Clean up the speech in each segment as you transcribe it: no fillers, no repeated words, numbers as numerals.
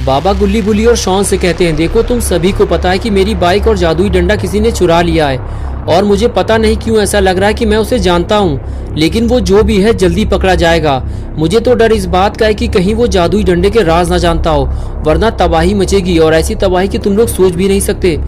बाबा गुल्ली बुल्ली और शॉन से कहते हैं, देखो तुम सभी को पता है कि मेरी बाइक और जादुई डंडा किसी ने चुरा लिया है और मुझे पता नहीं क्यों ऐसा लग रहा है कि मैं उसे जानता हूँ, लेकिन वो जो भी है जल्दी पकड़ा जाएगा। मुझे तो डर इस बात का है कि कहीं वो जादुई डंडे के राज ना जानता हो, वरना तबाही मचेगी और ऐसी तबाही की तुम लोग सोच भी नहीं सकते।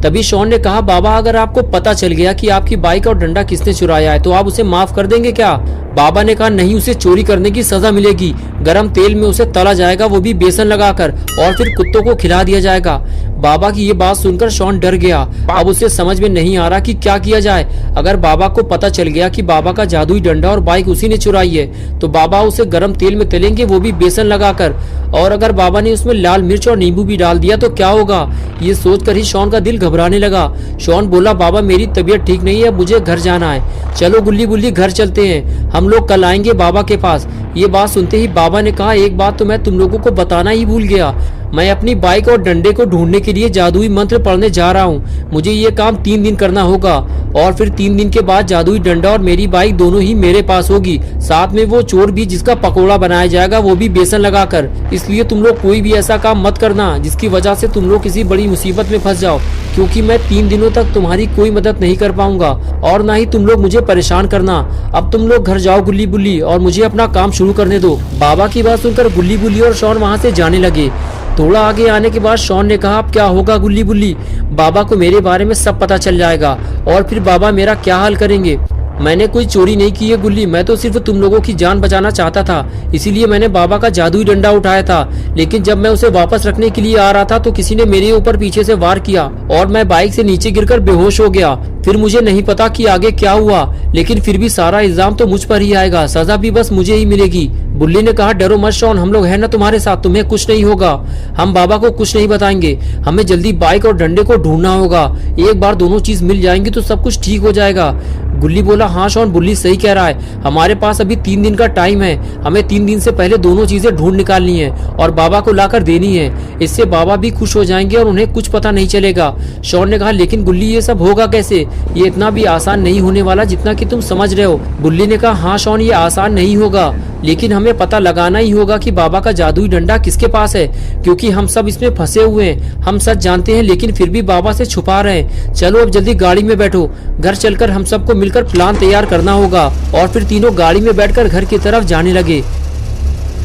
तभी शॉन ने कहा, बाबा अगर आपको पता चल गया कि आपकी बाइक और डंडा किसने चुराया है तो आप उसे माफ कर देंगे क्या? बाबा ने कहा, नहीं, उसे चोरी करने की सजा मिलेगी। गरम तेल में उसे तला जाएगा, वो भी बेसन लगाकर, और फिर कुत्तों को खिला दिया जाएगा। बाबा की ये बात सुनकर शॉन डर गया। अब उसे समझ में नहीं आ रहा कि क्या किया जाए। अगर बाबा को पता चल गया कि बाबा का जादुई डंडा और बाइक उसी ने चुराई है तो बाबा उसे गरम तेल में तलेंगे, वो भी बेसन लगाकर, और अगर बाबा ने उसमें लाल मिर्च और नींबू भी डाल दिया तो क्या होगा? ये सोचकर ही शॉन का दिल घबराने लगा। शॉन बोला, बाबा मेरी तबीयत ठीक नहीं है, मुझे घर जाना है। चलो गुल्ली बुल्ली घर चलते हैं, हम लोग कल आएंगे बाबा के पास। ये बात सुनते ही बाबा ने कहा, एक बात तो मैं तुम लोगों को बताना ही भूल गया। मैं अपनी बाइक और डंडे को ढूंढने के लिए जादुई मंत्र पढ़ने जा रहा हूँ। मुझे ये काम 3 दिन करना होगा और फिर 3 दिन के बाद जादुई डंडा और मेरी बाइक दोनों ही मेरे पास होगी, साथ में वो चोर भी जिसका पकोड़ा बनाया जाएगा, वो भी बेसन लगाकर। इसलिए तुम लोग कोई भी ऐसा काम मत करना जिसकी वजह से तुम लोग किसी बड़ी मुसीबत में फंस जाओ, क्योंकि मैं 3 दिनों तक तुम्हारी कोई मदद नहीं कर पाऊंगा और ना ही तुम लोग मुझे परेशान करना। अब तुम लोग घर जाओ गुल्ली बुल्ली और मुझे अपना काम शुरू करने दो। बाबा की बात सुनकर गुल्ली बुल्ली और शॉन वहाँ से जाने लगे। थोड़ा आगे आने के बाद शॉन ने कहा, अब क्या होगा गुल्ली बुल्ली? बाबा को मेरे बारे में सब पता चल जाएगा और फिर बाबा मेरा क्या हाल करेंगे? मैंने कोई चोरी नहीं की है गुल्ली, मैं तो सिर्फ तुम लोगों की जान बचाना चाहता था, इसीलिए मैंने बाबा का जादुई डंडा उठाया था। लेकिन जब मैं उसे वापस रखने के लिए आ रहा था तो किसी ने मेरे ऊपर पीछे से वार किया और मैं बाइक से नीचे गिरकर बेहोश हो गया। फिर मुझे नहीं पता कि आगे क्या हुआ, लेकिन फिर भी सारा इल्जाम तो मुझ पर ही आएगा, सजा भी बस मुझे ही मिलेगी। बुल्ली ने कहा, डरो मत शॉन, हम लोग हैं ना तुम्हारे साथ, तुम्हें कुछ नहीं होगा। हम बाबा को कुछ नहीं बताएंगे। हमें जल्दी बाइक और डंडे को ढूंढना होगा। एक बार दोनों चीज मिल जाएंगी तो सब कुछ ठीक हो जाएगा। गुल्ली बोला, हाँ शॉन, बुल्ली सही कह रहा है, हमारे पास अभी 3 दिन का टाइम है। हमें 3 दिन से पहले दोनों चीजें ढूंढ निकालनी है और बाबा को लाकर देनी है। इससे बाबा भी खुश हो जाएंगे और उन्हें कुछ पता नहीं चलेगा। शॉन ने कहा, लेकिन गुल्ली ये सब होगा कैसे? ये इतना भी आसान नहीं होने वाला जितना कि तुम समझ रहे हो। बुल्ली ने कहा, हाँ शॉन, ये आसान नहीं होगा, लेकिन हमें पता लगाना ही होगा कि बाबा का जादुई डंडा किसके पास है, क्योंकि हम सब इसमें फंसे हुए हैं। हम सच जानते हैं लेकिन फिर भी बाबा से छुपा रहे हैं। चलो अब जल्दी गाड़ी में बैठो, घर चलकर हम सबको मिलकर प्लान तैयार करना होगा। और फिर तीनों गाड़ी में बैठकर घर की तरफ जाने लगे।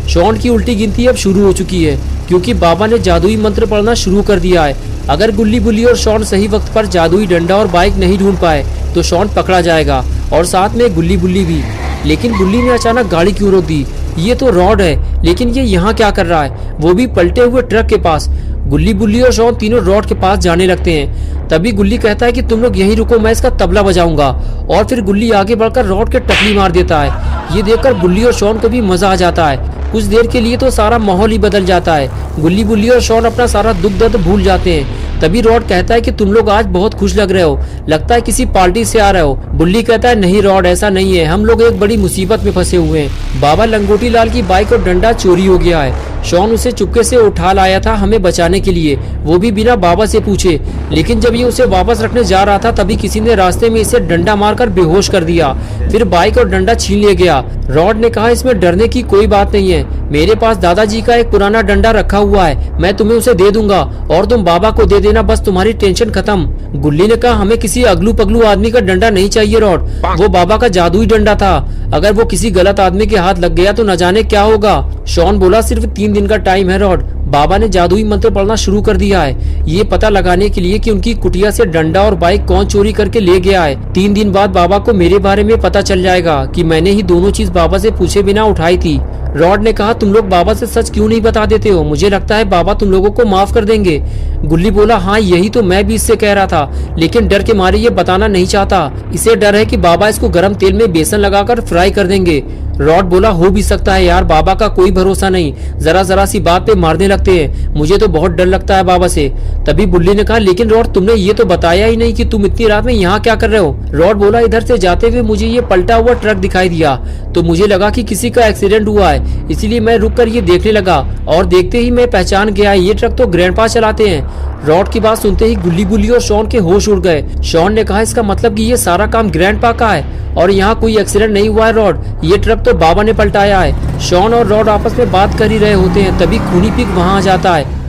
शॉन की उल्टी गिनती अब शुरू हो चुकी है क्योंकि बाबा ने जादुई मंत्र पढ़ना शुरू कर दिया है। अगर गुल्ली बुल्ली और शॉन सही वक्त पर जादुई डंडा और बाइक नहीं ढूंढ पाए तो शॉन पकड़ा जाएगा और साथ में गुल्ली बुल्ली भी। लेकिन बुल्ली ने अचानक गाड़ी क्यों रोक दी? ये तो रॉड है, लेकिन ये यहाँ क्या कर रहा है, वो भी पलटे हुए ट्रक के पास। गुल्ली बुल्ली और शॉन तीनों रॉड के पास जाने लगते हैं। तभी गुल्ली कहता है कि तुम लोग यहीं रुको, मैं इसका तबला बजाऊंगा। और फिर गुल्ली आगे बढ़कर रॉड के टकली मार देता है। ये देखकर बुल्ली और शॉन को भी मजा आ जाता है। कुछ देर के लिए तो सारा माहौल ही बदल जाता है। गुल्ली बुल्ली और शॉन अपना सारा दुख दर्द भूल जाते हैं। तभी रॉड कहता है कि तुम लोग आज बहुत खुश लग रहे हो, लगता है किसी पार्टी से आ रहे हो। बुल्ली कहता है, नहीं रॉड, ऐसा नहीं है, हम लोग एक बड़ी मुसीबत में फंसे हुए हैं। बाबा लंगोटी लाल की बाइक और डंडा चोरी हो गया है। शॉन उसे चुपके से उठा लाया था हमें बचाने के लिए, वो भी बिना बाबा से पूछे। लेकिन जब ये उसे वापस रखने जा रहा था तभी किसी ने रास्ते में इसे डंडा मारकर बेहोश कर दिया। फिर बाइक और डंडा छीन लिया गया। रॉड ने कहा, इसमें डरने की कोई बात नहीं है, मेरे पास दादाजी का एक पुराना डंडा रखा हुआ है, मैं तुम्हें उसे दे दूंगा और तुम बाबा को दे देना, बस तुम्हारी टेंशन खत्म। गुल्ली ने कहा, हमें किसी अगलू पगलू आदमी का डंडा नहीं चाहिए रॉड, वो बाबा का जादुई डंडा था, अगर वो किसी गलत आदमी के हाथ लग गया तो न जाने क्या होगा। शॉन बोला, सिर्फ 3 दिन का टाइम है रॉड, बाबा ने जादुई मंत्र पढ़ना शुरू कर दिया है, ये पता लगाने के लिए कि उनकी कुटिया से डंडा और बाइक कौन चोरी करके ले गया है। 3 दिन बाद बाबा को मेरे बारे में पता चल जाएगा कि मैंने ही दोनों चीज बाबा से पूछे बिना उठाई थी। रॉड ने कहा, तुम लोग बाबा से सच क्यों नहीं बता देते हो? मुझे लगता है बाबा तुम लोगों को माफ कर देंगे। गुल्ली बोला, हाँ यही तो मैं भी इससे कह रहा था, लेकिन डर के मारे ये बताना नहीं चाहता। इसे डर है कि बाबा इसको गर्म तेल में बेसन लगाकर फ्राई कर देंगे। रॉड बोला, हो भी सकता है यार, बाबा का कोई भरोसा नहीं, जरा जरा सी बात पे मारने लगते हैं, मुझे तो बहुत डर लगता है बाबा से। तभी बुल्ली ने कहा, लेकिन रॉड तुमने ये तो बताया ही नहीं कि तुम इतनी रात में यहाँ क्या कर रहे हो? रॉड बोला, इधर से जाते हुए मुझे ये पलटा हुआ ट्रक दिखाई दिया तो मुझे लगा कि किसी का एक्सीडेंट हुआ है, इसलिए मैं रुक कर ये देखने लगा और देखते ही मैं पहचान गया, ये ट्रक तो ग्रैंडपा चलाते हैं। रॉड की बात सुनते ही गुल्ली बुल्ली और शॉन के होश उड़ गए। शॉन ने कहा, इसका मतलब कि ये सारा काम ग्रैंडपा का है और यहाँ कोई एक्सीडेंट नहीं हुआ है रॉड, ये ट्रक तो बाबा ने पलटाया है। शॉन और रॉड आपस में बात कर ही रहे होते हैं, तभी खूनी पिग वहाँ आ जाता है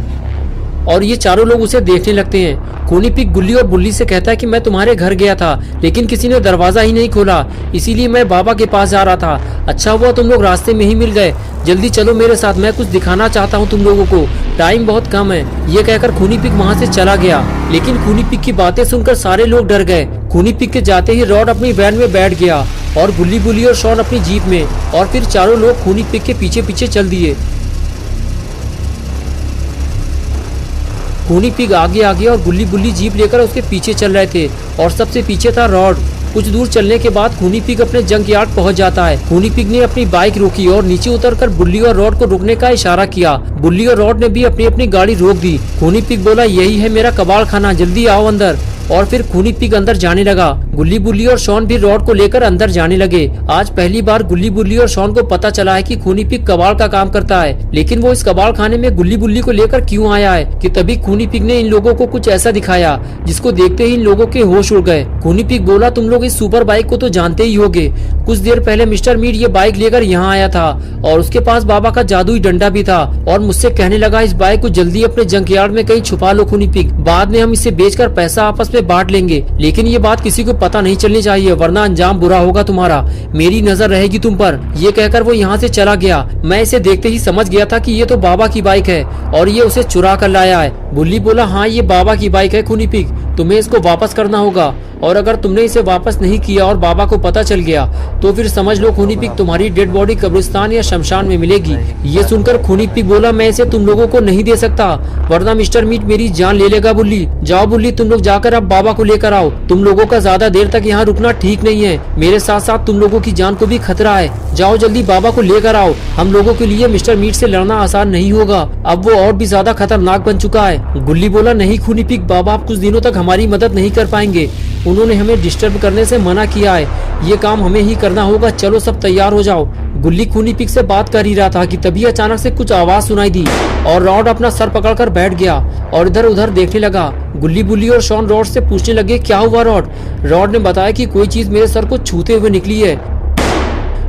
और ये चारों लोग उसे देखने लगते हैं। खूनी पिग गुल्ली और बुल्ली से कहता है कि मैं तुम्हारे घर गया था, लेकिन किसी ने दरवाजा ही नहीं खोला, इसीलिए मैं बाबा के पास जा रहा था। अच्छा हुआ तुम लोग रास्ते में ही मिल गए। जल्दी चलो मेरे साथ, मैं कुछ दिखाना चाहता हूँ तुम लोगों को, टाइम बहुत कम है। ये कहकर खूनी पिग वहाँ से चला गया। लेकिन खूनी पिग की बातें सुनकर सारे लोग डर गए। खूनी पिग के जाते ही रॉड अपनी वैन में बैठ गया और गुल्ली बुल्ली और शॉन अपनी जीप में, और फिर चारों लोग खूनी पिग के पीछे पीछे चल दिए। खूनी पिग आगे आगे और गुल्ली बुल्ली जीप लेकर उसके पीछे चल रहे थे, और सबसे पीछे था रॉड। कुछ दूर चलने के बाद खूनी पिग अपने जंक यार्ड पहुंच जाता है। खूनी पिग ने अपनी बाइक रोकी और नीचे उतरकर बुल्ली और रॉड को रुकने का इशारा किया। बुल्ली और रॉड ने भी अपनी अपनी गाड़ी रोक दी। खूनी पिग बोला, यही है मेरा कबाड़ खाना, जल्दी आओ अंदर। और फिर खूनी पिग अंदर जाने लगा। गुल्ली बुल्ली और शॉन भी रॉड को लेकर अंदर जाने लगे। आज पहली बार गुल्ली बुल्ली और शॉन को पता चला है कि खूनी पिग कबाड़ का काम करता है, लेकिन वो इस कबाड़ खाने में गुल्ली बुल्ली को लेकर क्यों आया है कि तभी खूनी पिग ने इन लोगों को कुछ ऐसा दिखाया जिसको देखते ही इन लोगों के होश उड़ गए। खूनी पिग बोला, तुम लोग इस सुपर बाइक को तो जानते ही होगे। कुछ देर पहले मिस्टर मीट ये बाइक लेकर यहाँ आया था और उसके पास बाबा का जादुई डंडा भी था, और मुझसे कहने लगा इस बाइक को जल्दी अपने जंक यार्ड में कहीं छुपा लो खूनी पिग, बाद में हम इसे बेचकर पैसा आपस में बांट लेंगे। लेकिन ये बात किसी को पता नहीं चलनी चाहिए, वरना अंजाम बुरा होगा तुम्हारा, मेरी नजर रहेगी तुम पर। ये कहकर वो यहाँ से चला गया। मैं इसे देखते ही समझ गया था कि ये तो बाबा की बाइक है और ये उसे चुरा कर लाया है। बुल्ली बोला, हाँ ये बाबा की बाइक है खूनी पिग, तुम्हें इसको वापस करना होगा, और अगर तुमने इसे वापस नहीं किया और बाबा को पता चल गया तो फिर समझ लो खूनी पिग तुम्हारी डेड बॉडी कब्रिस्तान या शमशान में मिलेगी। ये सुनकर खूनी पिग बोला, मैं इसे तुम लोगों को नहीं दे सकता, वरना मिस्टर मीट मेरी जान ले लेगा। बुल्ली, जाओ बुल्ली, तुम लोग जाकर अब बाबा को लेकर आओ। तुम लोगों का ज्यादा देर तक यहाँ रुकना ठीक नहीं है, मेरे साथ साथ तुम लोगों की जान को भी खतरा है। जाओ जल्दी बाबा को लेकर आओ, हम लोगों के लिए मिस्टर मीट से लड़ना आसान नहीं होगा, अब वो और भी ज्यादा खतरनाक बन चुका है। गुल्ली बोला, नहीं खूनी पिग, बाबा आप कुछ दिनों तक हमारी मदद नहीं कर पाएंगे, उन्होंने हमें डिस्टर्ब करने से मना किया है, ये काम हमें ही करना होगा, चलो सब तैयार हो जाओ। गुल्ली खूनी पिग से बात कर ही रहा था कि तभी अचानक से कुछ आवाज सुनाई दी और रॉड अपना सर पकड़कर बैठ गया और इधर उधर देखने लगा। गुल्ली बुल्ली और शॉन रॉड से पूछने लगे, क्या हुआ रॉड? रॉड ने बताया कि कोई चीज मेरे सर को छूते हुए निकली है।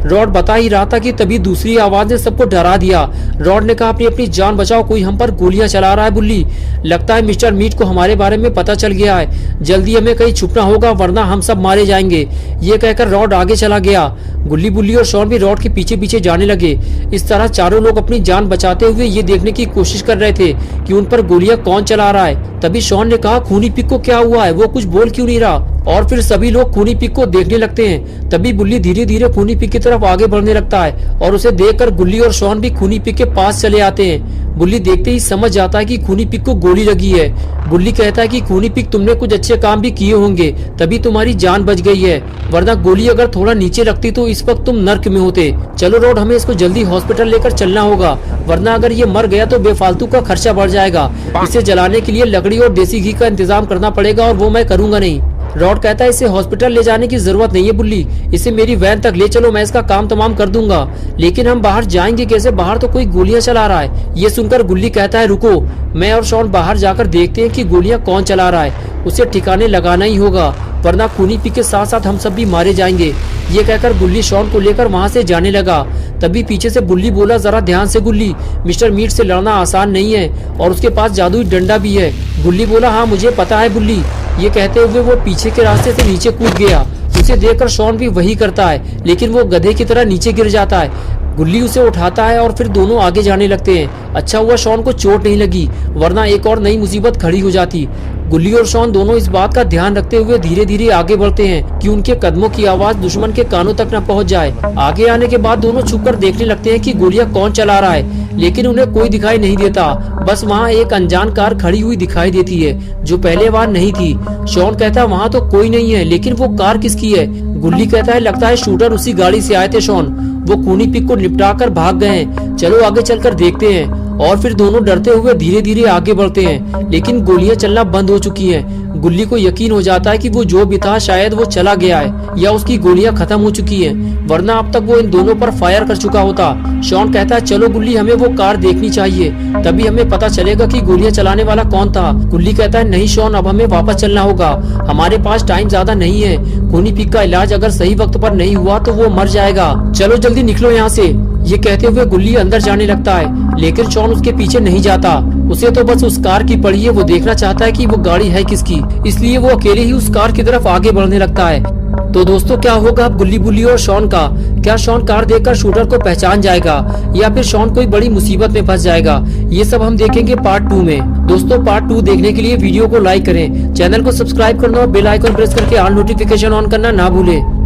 रॉड बता ही रहा था कि तभी दूसरी आवाज ने सबको डरा दिया। रॉड ने कहा, अपनी अपनी जान बचाओ, कोई हम पर गोलियां चला रहा है बुल्ली, लगता है मिस्टर मीट को हमारे बारे में पता चल गया है, जल्दी हमें कहीं छुपना होगा वरना हम सब मारे जाएंगे। ये कहकर रॉड आगे चला गया। गुल्ली बुल्ली और शॉन भी रॉड के पीछे पीछे जाने लगे। इस तरह चारों लोग अपनी जान बचाते हुए ये देखने की कोशिश कर रहे थे कि उन पर गोलियां कौन चला रहा है। तभी शॉन ने कहा, खूनी पिग को क्या हुआ है, वो कुछ बोल क्यों नहीं रहा? और फिर सभी लोग खूनी पिग को देखने लगते हैं। तभी बुल्ली धीरे धीरे खूनी पिग की तरफ आगे बढ़ने लगता है और उसे देखकर गुल्ली और शॉन भी खूनी पिग के पास चले आते हैं। बुल्ली देखते ही समझ जाता है कि खूनी पिग को गोली लगी है। बुल्ली कहता है कि खूनी पिग, तुमने कुछ अच्छे काम भी किए होंगे तभी तुम्हारी जान बच गई है, वरना गोली अगर थोड़ा नीचे लगती तो इस वक्त तुम नर्क में होते। चलो रॉड, हमें इसको जल्दी हॉस्पिटल लेकर चलना होगा, वरना अगर ये मर गया तो बेफालतू का खर्चा बढ़ जाएगा। इसे जलाने के लिए लकड़ी और देसी घी का इंतजाम करना पड़ेगा और वो मैं करूंगा नहीं। रॉड कहता है, इसे हॉस्पिटल ले जाने की जरूरत नहीं है बुल्ली, इसे मेरी वैन तक ले चलो, मैं इसका काम तमाम कर दूंगा। लेकिन हम बाहर जाएंगे कैसे? बाहर तो कोई गोलियां चला रहा है। ये सुनकर गुल्ली कहता है, रुको, मैं और शॉन बाहर जाकर देखते हैं कि गोलियां कौन चला रहा है, उसे ठिकाने लगाना ही होगा, वरना खूनी पिग के साथ साथ हम सब भी मारे जाएंगे। ये कहकर गुल्ली शॉन को लेकर वहाँ से जाने लगा। तभी पीछे से बुल्ली बोला, जरा ध्यान से गुल्ली, मिस्टर मीट से लड़ना आसान नहीं है और उसके पास जादुई डंडा भी है। गुल्ली बोला, हाँ मुझे पता है बुल्ली। ये कहते हुए वो पीछे के रास्ते से नीचे कूद गया। उसे देखकर शॉन भी वही करता है, लेकिन वो गधे की तरह नीचे गिर जाता है। गुल्ली उसे उठाता है और फिर दोनों आगे जाने लगते हैं। अच्छा हुआ शॉन को चोट नहीं लगी, वरना एक और नई मुसीबत खड़ी हो जाती। गुल्ली और शॉन दोनों इस बात का ध्यान रखते हुए धीरे धीरे आगे बढ़ते हैं कि उनके कदमों की आवाज दुश्मन के कानों तक न पहुंच जाए। आगे आने के बाद दोनों छुपकर देखने लगते हैं कि गोलियां कौन चला रहा है, लेकिन उन्हें कोई दिखाई नहीं देता। बस वहाँ एक अनजान कार खड़ी हुई दिखाई देती है जो पहले वहाँ नहीं थी। शॉन कहता है, वहाँ तो कोई नहीं है, लेकिन वो कार किसकी है? गुल्ली कहता है, लगता है शूटर उसी गाड़ी से आए थे शॉन, वो खूनी पिग को निपटा कर भाग गए हैं, चलो आगे चलकर देखते हैं। और फिर दोनों डरते हुए धीरे धीरे आगे बढ़ते हैं, लेकिन गोलियां चलना बंद हो चुकी हैं। गुल्ली को यकीन हो जाता है कि वो जो भी था शायद वो चला गया है या उसकी गोलियां खत्म हो चुकी हैं, वरना अब तक वो इन दोनों पर फायर कर चुका होता। शॉन कहता है, चलो गुल्ली, हमें वो कार देखनी चाहिए, तभी हमें पता चलेगा कि गोलियां चलाने वाला कौन था। गुल्ली कहता है, नहीं शॉन, अब हमें वापस चलना होगा, हमारे पास टाइम ज्यादा नहीं है। खूनी पिग का इलाज अगर सही वक्त पर नहीं हुआ तो वो मर जाएगा, चलो जल्दी निकलो यहाँ से। ये कहते हुए गुल्ली अंदर जाने लगता है, लेकिन शॉन उसके पीछे नहीं जाता। उसे तो बस उस कार की पड़ी है, वो देखना चाहता है कि वो गाड़ी है किसकी, इसलिए वो अकेले ही उस कार की तरफ आगे बढ़ने लगता है। तो दोस्तों क्या होगा अब गुल्ली बुल्ली और शॉन का? क्या शॉन कार देखकर शूटर को पहचान जाएगा या फिर शॉन कोई बड़ी मुसीबत में फंस जाएगा? ये सब हम देखेंगे पार्ट 2 में। दोस्तों पार्ट 2 देखने के लिए वीडियो को लाइक करें, चैनल को सब्सक्राइब करना और बेल आइकन प्रेस करके ऑल नोटिफिकेशन ऑन करना ना भूलें।